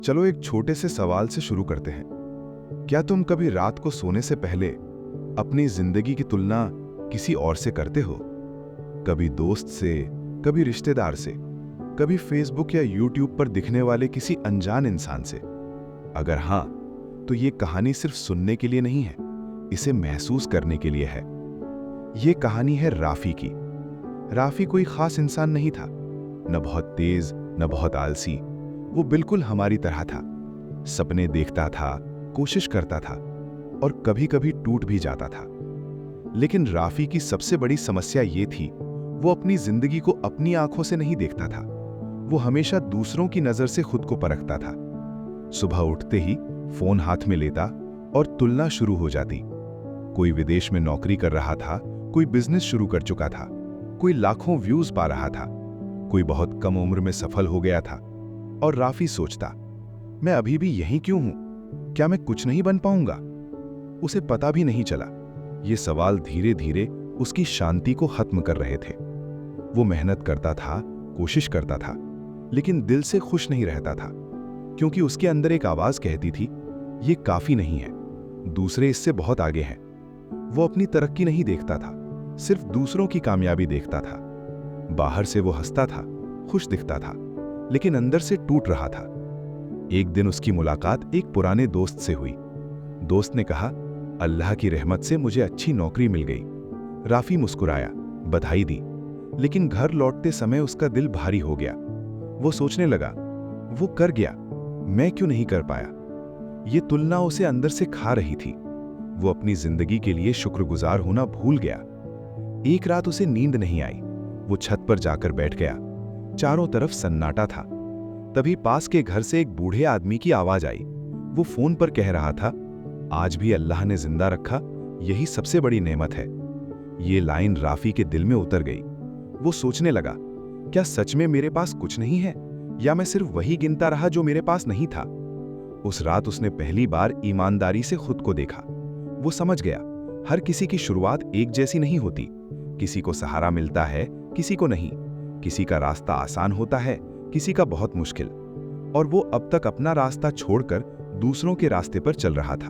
चलो एक छोटे से सवाल से शुरू करते हैं। क्या तुम कभी रात को सोने से पहले अपनी जिंदगी की तुलना किसी और से करते हो? कभी दोस्त से, कभी रिश्तेदार से, कभी फेसबुक या यूट्यूब पर दिखने वाले किसी अनजान इंसान से? अगर हां, तो ये कहानी सिर्फ सुनने के लिए नहीं है, इसे महसूस करने के लिए है। ये कहानी है राफी की। राफी कोई खास इंसान नहीं था, न बहुत तेज, न बहुत आलसी। वो बिल्कुल हमारी तरह था। सपने देखता था, कोशिश करता था और कभी-कभी टूट भी जाता था। लेकिन राफी की सबसे बड़ी समस्या ये थी, वो अपनी जिंदगी को अपनी आंखों से नहीं देखता था। वो हमेशा दूसरों की नजर से खुद को परखता था। सुबह उठते ही फोन हाथ में लेता और तुलना शुरू हो जाती। कोई विदेश में नौकरी कर रहा था, कोई बिजनेस शुरू कर चुका था, कोई लाखों व्यूज पा रहा था, कोई बहुत कम उम्र में सफल हो गया था। और राफी सोचता, मैं अभी भी यहीं क्यों हूं? क्या मैं कुछ नहीं बन पाऊंगा? उसे पता भी नहीं चला। ये सवाल धीरे धीरे उसकी शांति को खत्म कर रहे थे। वो मेहनत करता था, कोशिश करता था, लेकिन दिल से खुश नहीं रहता था, क्योंकि उसके अंदर एक आवाज कहती थी, ये काफी नहीं है, दूसरे इससे बहुत आगे हैं। वो अपनी तरक्की नहीं देखता था, सिर्फ दूसरों की कामयाबी देखता था। बाहर से वो हंसता था, खुश दिखता था, लेकिन अंदर से टूट रहा था। एक दिन उसकी मुलाकात एक पुराने दोस्त से हुई। दोस्त ने कहा, अल्लाह की रहमत से मुझे अच्छी नौकरी मिल गई। राफी मुस्कुराया, बधाई दी, लेकिन घर लौटते समय उसका दिल भारी हो गया। वो सोचने लगा, वो कर गया, मैं क्यों नहीं कर पाया? ये तुलना उसे अंदर से खा रही थी। वो अपनी जिंदगी के लिए शुक्रगुजार होना भूल गया। एक रात उसे नींद नहीं आई। वो छत पर जाकर बैठ गया। चारों तरफ सन्नाटा था। तभी पास के घर से एक बूढ़े आदमी की आवाज आई। वो फोन पर कह रहा था, आज भी अल्लाह ने जिंदा रखा, यही सबसे बड़ी नेमत है। ये लाइन राफी के दिल में उतर गई। वो सोचने लगा, क्या सच में मेरे पास कुछ नहीं है, या मैं सिर्फ वही गिनता रहा जो मेरे पास नहीं था? उस रात उसने पहली बार ईमानदारी से खुद को देखा। वो समझ गया, हर किसी की शुरुआत एक जैसी नहीं होती। किसी को सहारा मिलता है, किसी को नहीं। किसी का रास्ता आसान होता है, किसी का बहुत मुश्किल। और वो अब तक अपना रास्ता छोड़कर दूसरों के रास्ते पर चल रहा था।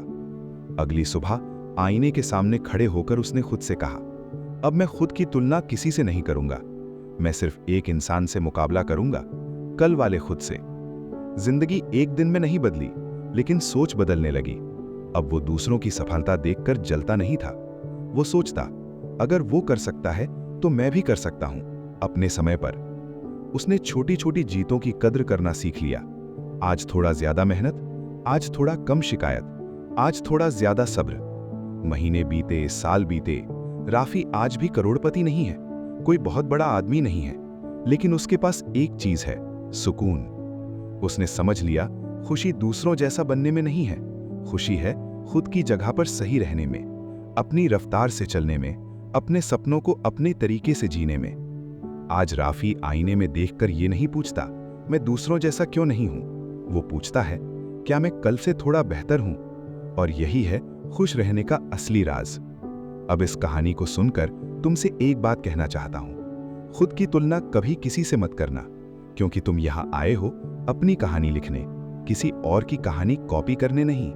अगली सुबह आईने के सामने खड़े होकर उसने खुद से कहा, अब मैं खुद की तुलना किसी से नहीं करूंगा। मैं सिर्फ एक इंसान से मुकाबला करूंगा, कल वाले खुद से। जिंदगी एक दिन में नहीं बदली, लेकिन सोच बदलने लगी। अब वो दूसरों की सफलता देखकर जलता नहीं था। वो सोचता, अगर वो कर सकता है तो मैं भी कर सकता हूं, अपने समय पर। उसने छोटी छोटी जीतों की कद्र करना सीख लिया। आज थोड़ा ज्यादा मेहनत, आज थोड़ा कम शिकायत, आज थोड़ा ज्यादा सब्र। महीने बीते, साल बीते। राफी आज भी करोड़पति नहीं है, कोई बहुत बड़ा आदमी नहीं है, लेकिन उसके पास एक चीज है, सुकून। उसने समझ लिया, खुशी दूसरों जैसा बनने में नहीं है, खुशी है खुद की जगह पर सही रहने में, अपनी रफ्तार से चलने में, अपने सपनों को अपने तरीके से जीने में। आज राफी आईने में देखकर ये नहीं पूछता, मैं दूसरों जैसा क्यों नहीं हूं। वो पूछता है, क्या मैं कल से थोड़ा बेहतर हूं? और यही है खुश रहने का असली राज। अब इस कहानी को सुनकर तुमसे एक बात कहना चाहता हूं, खुद की तुलना कभी किसी से मत करना, क्योंकि तुम यहां आए हो अपनी कहानी लिखने, किसी और की कहानी कॉपी करने नहीं।